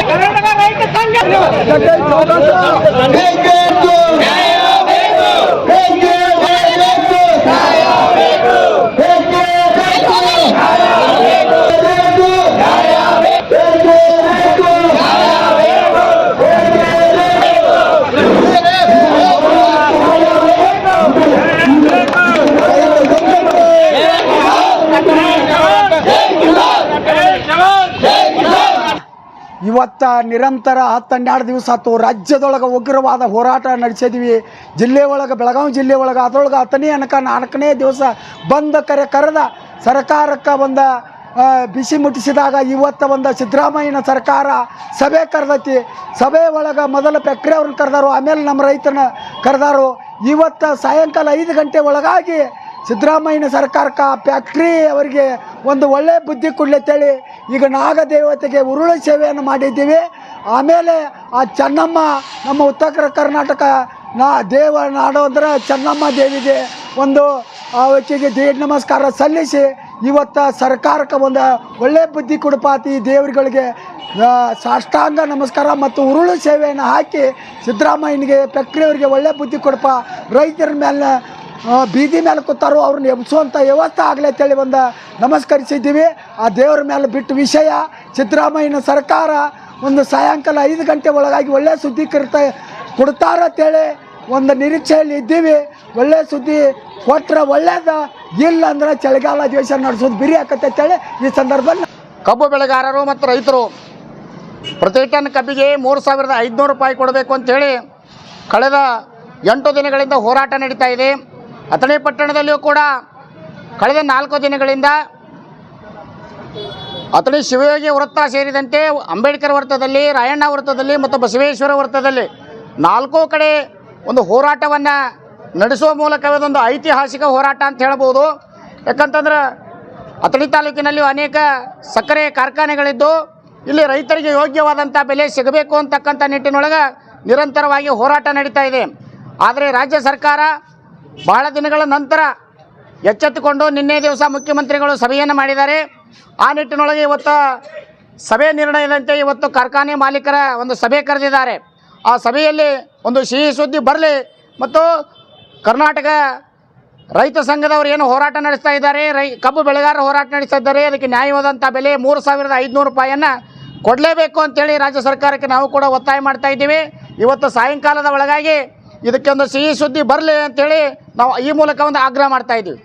ಕರ್ನಾಟಕ ರೈತ ಸಂಘ ಇವತ್ತು ನಿರಂತರ 10-12 ದಿವಸ ಆಯ್ತು ರಾಜ್ಯದೊಳಗೆ ಉಗ್ರವಾದ ಹೋರಾಟ ನಡೆಸಿದ್ವಿ. ಜಿಲ್ಲೆ ಒಳಗೆ ಬೆಳಗಾವಿ ಜಿಲ್ಲೆ ಒಳಗೆ ಅದರೊಳಗೆ 4ನೇ ದಿವಸ ಬಂದ ಕರೆದ ಸರ್ಕಾರಕ್ಕೆ ಒಂದು ಬಿಸಿ ಮುಟ್ಟಿಸಿದಾಗ ಇವತ್ತು ಒಂದು ಸಿದ್ದರಾಮಯ್ಯನ ಸರ್ಕಾರ ಸಭೆ ಕರೆದೈತಿ. ಸಭೆ ಒಳಗೆ ಮೊದಲು ಫ್ಯಾಕ್ಟ್ರಿ ಅವ್ರನ್ನ ಕರೆದಾರು, ಆಮೇಲೆ ನಮ್ಮ ರೈತನ ಕರೆದಾರು. ಇವತ್ತು ಸಾಯಂಕಾಲ 5 ಗಂಟೆ ಒಳಗಾಗಿ ಸಿದ್ದರಾಮಯ್ಯನ ಸರ್ಕಾರಕ್ಕೆ ಫ್ಯಾಕ್ಟ್ರಿ ಅವರಿಗೆ ಒಂದು ಒಳ್ಳೆಯ ಬುದ್ಧಿ ಕೊಡ್ಲತ್ತೇಳಿ ಈಗ ನಾಗದೇವತೆಗೆ ಉರುಳು ಸೇವೆಯನ್ನು ಮಾಡಿದ್ದೀವಿ. ಆಮೇಲೆ ಆ ಚೆನ್ನಮ್ಮ ನಮ್ಮ ಉತ್ತರ ಕರ್ನಾಟಕ ನಾಡು ಅಂದ್ರೆ ಚೆನ್ನಮ್ಮ ದೇವಿಗೆ ಒಂದು ಆಕೆಗೆ ದೇವ ನಮಸ್ಕಾರ ಸಲ್ಲಿಸಿ ಇವತ್ತು ಸರ್ಕಾರಕ್ಕೆ ಒಂದು ಒಳ್ಳೆಯ ಬುದ್ಧಿ ಕೊಡಪಾತಿ ದೇವರುಗಳಿಗೆ ಸಾಷ್ಟಾಂಗ ನಮಸ್ಕಾರ ಮತ್ತು ಉರುಳು ಸೇವೆಯನ್ನು ಹಾಕಿ ಸಿದ್ದರಾಮಯ್ಯನಿಗೆ ಫ್ಯಾಕ್ಟ್ರಿಯವರಿಗೆ ಒಳ್ಳೆಯ ಬುದ್ಧಿ ಕೊಡಪ, ರೈತರ ಮೇಲೆ ಬೀದಿ ಮೇಲೆ ಕೂತಾರೋ ಅವ್ರನ್ನ ಎಬ್ಸುವಂಥ ವ್ಯವಸ್ಥೆ ಆಗಲಿ ಅಂತೇಳಿ ಒಂದು ನಮಸ್ಕರಿಸಿದ್ದೀವಿ. ಆ ದೇವರ ಮೇಲೆ ಬಿಟ್ಟ ವಿಷಯ ಸಿದ್ದರಾಮಯ್ಯನ ಸರ್ಕಾರ ಒಂದು ಸಾಯಂಕಾಲ 5 ಗಂಟೆ ಒಳಗಾಗಿ ಒಳ್ಳೆಯ ಸುದ್ದಿ ಕೊಡ್ತಾರಂತೇಳಿ ಒಂದು ನಿರೀಕ್ಷೆಯಲ್ಲಿ ಇದ್ದೀವಿ. ಒಳ್ಳೆಯ ಸುದ್ದಿ ಕೊಟ್ಟರೆ ಒಳ್ಳೇದು, ಇಲ್ಲ ಅಂದ್ರೆ ಚಳಿಗಾಲ ಅಧಿವೇಶನ ನಡೆಸೋದು ಬಿರಿ ಆಕತ್ತೆ ಅಂತೇಳಿ ಈ ಸಂದರ್ಭದಲ್ಲಿ ಕಬ್ಬು ಬೆಳೆಗಾರರು ಮತ್ತು ರೈತರು ಪ್ರತಿ ಟನ್ ಕಬ್ಬಿಗೆ 3,500 ರೂಪಾಯಿ ಕೊಡಬೇಕು ಅಂಥೇಳಿ ಕಳೆದ 8 ದಿನಗಳಿಂದ ಹೋರಾಟ ನಡೀತಾ ಇದೆ. ಅಥಣಿ ಪಟ್ಟಣದಲ್ಲಿಯೂ ಕೂಡ ಕಳೆದ 4 ದಿನಗಳಿಂದ ಅಥಣಿ ಶಿವಯೋಗಿ ವೃತ್ತ ಸೇರಿದಂತೆ ಅಂಬೇಡ್ಕರ್ ವೃತ್ತದಲ್ಲಿ, ರಾಯಣ್ಣ ವೃತ್ತದಲ್ಲಿ ಮತ್ತು ಬಸವೇಶ್ವರ ವೃತ್ತದಲ್ಲಿ 4 ಕಡೆ ಒಂದು ಹೋರಾಟವನ್ನು ನಡೆಸುವ ಮೂಲಕವೊಂದು ಐತಿಹಾಸಿಕ ಹೋರಾಟ ಅಂತ ಹೇಳ್ಬೋದು. ಯಾಕಂತಂದ್ರೆ ಅಥಣಿ ತಾಲೂಕಿನಲ್ಲಿ ಅನೇಕ ಸಕ್ಕರೆ ಕಾರ್ಖಾನೆಗಳಿದ್ದು ಇಲ್ಲಿ ರೈತರಿಗೆ ಯೋಗ್ಯವಾದಂಥ ಬೆಲೆ ಸಿಗಬೇಕು ಅಂತಕ್ಕಂಥ ನಿಟ್ಟಿನೊಳಗೆ ನಿರಂತರವಾಗಿ ಹೋರಾಟ ನಡೀತಾ ಇದೆ. ಆದರೆ ರಾಜ್ಯ ಸರ್ಕಾರ ಬಹಳ ದಿನಗಳ ನಂತರ ಎಚ್ಚೆತ್ತುಕೊಂಡು ನಿನ್ನೆ ದಿವಸ ಮುಖ್ಯಮಂತ್ರಿಗಳು ಸಭೆಯನ್ನು ಮಾಡಿದ್ದಾರೆ. ಆ ನಿಟ್ಟಿನೊಳಗೆ ಇವತ್ತು ಸಭೆ ನಿರ್ಣಯದಂತೆ ಇವತ್ತು ಕಾರ್ಖಾನೆ ಮಾಲೀಕರ ಒಂದು ಸಭೆ ಕರೆದಿದ್ದಾರೆ. ಆ ಸಭೆಯಲ್ಲಿ ಒಂದು ಸಿಹಿ ಸುದ್ದಿ ಬರಲಿ ಮತ್ತು ಕರ್ನಾಟಕ ರೈತ ಸಂಘದವರು ಏನು ಹೋರಾಟ ನಡೆಸ್ತಾ ಇದ್ದಾರೆ, ಕಬ್ಬು ಬೆಳೆಗಾರರು ಹೋರಾಟ ನಡೆಸ್ತಾ ಇದ್ದಾರೆ, ಅದಕ್ಕೆ ನ್ಯಾಯವಾದಂಥ ಬೆಲೆ 3,500 ರೂಪಾಯಿಯನ್ನು ಕೊಡಲೇಬೇಕು ಅಂತೇಳಿ ರಾಜ್ಯ ಸರ್ಕಾರಕ್ಕೆ ನಾವು ಕೂಡ ಒತ್ತಾಯ ಮಾಡ್ತಾ ಇದ್ದೀವಿ. ಇವತ್ತು ಸಾಯಂಕಾಲದ ಒಳಗಾಗಿ ಇದಕ್ಕೆ ಒಂದು ಸಿಹಿ ಸುದ್ದಿ ಬರಲಿ ಅಂತೇಳಿ ನಾವು ಈ ಮೂಲಕ ಒಂದು ಆಗ್ರಹ ಮಾಡ್ತಾ ಇದ್ದೀವಿ.